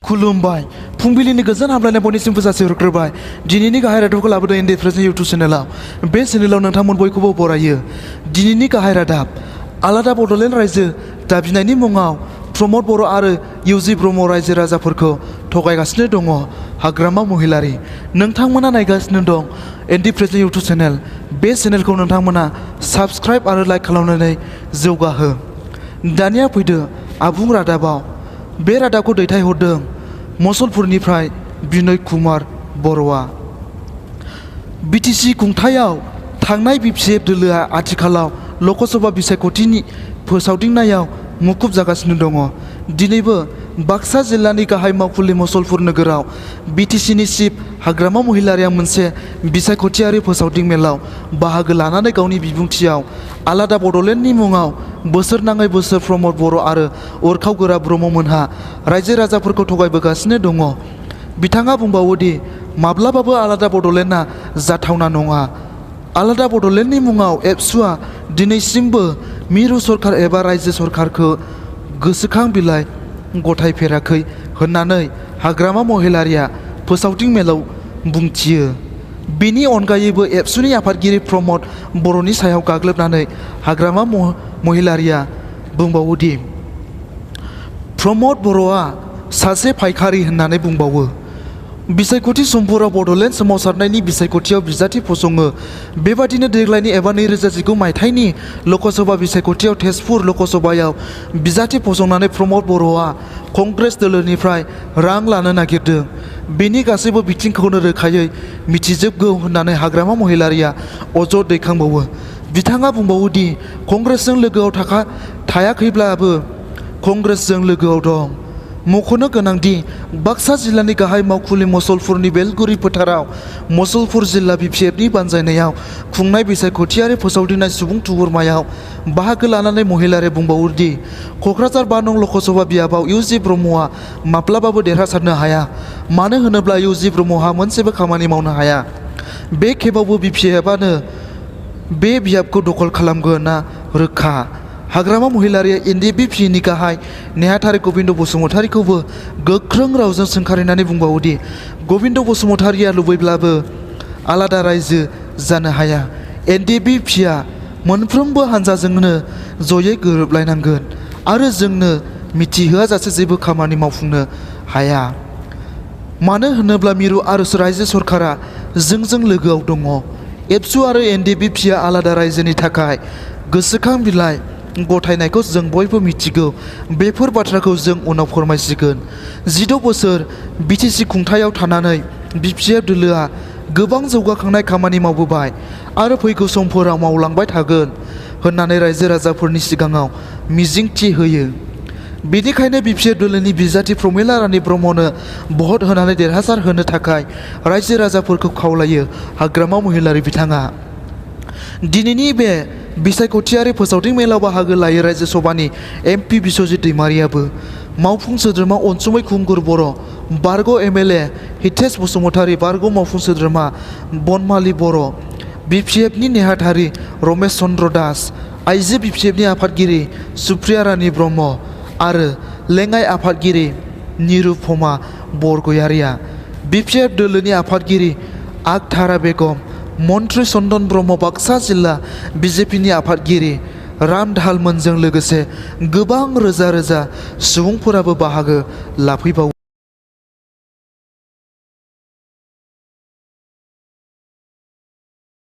खुलुमबाय फुंबिलिनि गोजोन हामलायनाय बयनिसिमबो जासिहरग्रोबाय। दिनैनि गाहाय रादाबखौ लाबोदों एनडि प्रेजेन्ट इउटुब चेनेलाव। बे चेनेलाव नोंथांमोन बयखौबो बरायो। दिनैनि गाहाय रादाब आलादा बड'लेण्ड रायजो दाबिनायनि मुङाव प्रमद बर' आरो इउजि ब्रह्म रायजो राजाफोरखौ थगायगासिनो दङ हाग्रामा महिलारि। नोंथांमोना नायगासिनो दं एनडि प्रेजेन्ट इउटुब चेनेल। बे चेनेलखौ नोंथांमोना साबस्क्राइब आरो लाइक खालामनानै जौगाहो। दानिया फैदो आबुं रादाबाव। बे रादाबखौ दैथायहरदों मसलपुरनिफ्राय बिनय कुमार बर'आ। बिटिसि खुंथायाव थांनाय बिपिएफ दोलोआ आथिखालाव लकसभा बिसायख'थिनि फोसावदिंनायाव मुखुब जागासिनो दङ। दिनैबो बाक्सा जिल्लानि गाहाय मावखुलि मसलपुर नोगोराव बिटिसिनि चिफ हाग्रामा महिलारिया मोनसे बिसायख'थियारि फोसावदिं मेलाव बाहागो लानानै गावनि बिबुंथियाव आलादा बड'लेण्डनि मुङाव बोसोरनाङै बोसोर प्रमद बर' आरो उरखाव गोरा ब्रह्ममोनहा रायजो राजाफोरखौ थगायबोगासिनो दङ। बिथाङा बुंबावोदि माब्लाबाबो आलादा बड'लेण्डआ जाथावना नङा। आलादा बड'लेण्डनि मुङाव एबसुआ दिनैसिमबो मिरु सरकार एबा रायजो सरकारखौ गोसोखां बिलाइ गथायफेराखै होननानै हाग्रामा महिलारिया फोसावदिं मेलाव बुंथियो। बेनि अनगायैबो एबसुनि आफादगिरि प्रमद बर'नि सायाव गाग्लोबनानै हाग्रामा महिलारिया बुंबावोदि प्रमद बर'आ सासे फायखारि होननानै बुंबावो। बिसायख'थि समफोराव बड'लेण्ड सोमावसारनायनि बिसायख'थियाव बिजाथि फसङो। बेबादिनो देग्लायनि एबा 2019 मायथाइनि लकसभा बिसायख'थियाव तेजपुर लकसभायाव बिजाथि फसंनानै प्रमद बर'आ कंग्रेस दोलोनिफ्राय रां लानो नागिरदों। बेनि गासैबो बिथिंखौनो रोखायै मिथिजोबगौ होननानै हाग्रामा महिलारिया अजद दैखांबावो। बिथाङा बुंबावोदि कंग्रेसजों लोगोआव थायाखैब्लाबो कंग्रेसजों लोगोआव दं। मख'नो गोनांदि बाक्सा जिल्लानि गाहाय मावखुलि मसलपुरनि बेलगुरि फोथाराव मसलपुर जिल्ला बिपिएफनि बानजायनायाव खुंनाय बिसायख'थियारि फोसावदिंनाय सुबुं थुबुरमायाव बाहागो लानानै महिलारिया बुंबावोदि क'क्राझार 5 नं लकसभा बियाबाव इउजि ब्रह्मआ माब्लाबाबो देरहासारनो हाया। मानो होनोब्ला इउजि ब्रह्महा मोनसेबो खामानि मावनो हाया। बे खेबावबो बिपिएफआनो बे बियाबखौ दखल खालामगोनआ रोखा। हाग्रामा महिलारिया एनडिपिनि गाहाय नेहाथारि गबिन्द बसुमतारीखौबो गोख्रों रावजों सोंखारिनानै बुंबावोदि गबिन्द बसुमतारीया लुबैब्लाबो आलादा रायजो जानो हाया। एनडिपिआ मोनफ्रोमबो हानजाजोंनो जयै गोरोबलायनांगोन आरो जोंनो मिथिहोआजासे जेबो खामानि मावफुंनो हाया। मानो होनोब्ला मिरु आरो रायजो सरकारा जोंजों लोगोआव दङ। एबसु आरो एनडिपिआ आलादा रायजोनि थाखाय गोसोखां बिलाइ गथायनायखौ जों बयबो मिथिगौ। बेफोर बाथ्राखौ जों उनाव फोरमायसिगोन। 16 बोसोर बिटिसि खुंथायाव थानानै बिपिएफ दोलोआ गोबां जौगाखांनाय खामानि मावबोबाय आरो फैगौ समफोराव मावलांबाय थागोन होननानै रायजो राजाफोरनि सिगाङाव मिजिंथि होयो। बेनिखायनो बिपिएफ दोलोनि बिजाथि प्रमिला रानी ब्रह्मनो भट होनानै देरहासार होनो थाखाय रायजो राजाफोरखौ खावलायो हाग्रामा महिलारि बिथाङा। दिनैनि बे बिसायख'थियारि फोसावदिं मेलाव बाहागो लायो रायजो सभानि एमपि बिस्वजित दैमारियाबो, मावफुं सोद्रोमा अनसुमै खुंगुर बर', बारग' एमएलए हितेश बसुमतारी, बारग' मावफुं सोद्रोमा बनमालि बर', बिपिएफनि नेहाथारि रमेश चन्द्र दास, आइजो बिपिएफनि आफादगिरि सुप्रिया रानी ब्रह्म आरो लेङाइ आफादगिरि निरुपमा बरगयारिया, बिपिएफ दोलोनि आफादगिरि आखथारा बेगम, मन्त्रि चन्दन ब्रह्म, बाक्सा जिल्ला बिजेपिनि आफादगिरि राम दाहालमोनजों लोगोसे गोबां रोजा रोजा सुबुंफोराबो बाहागो लाफैबावो।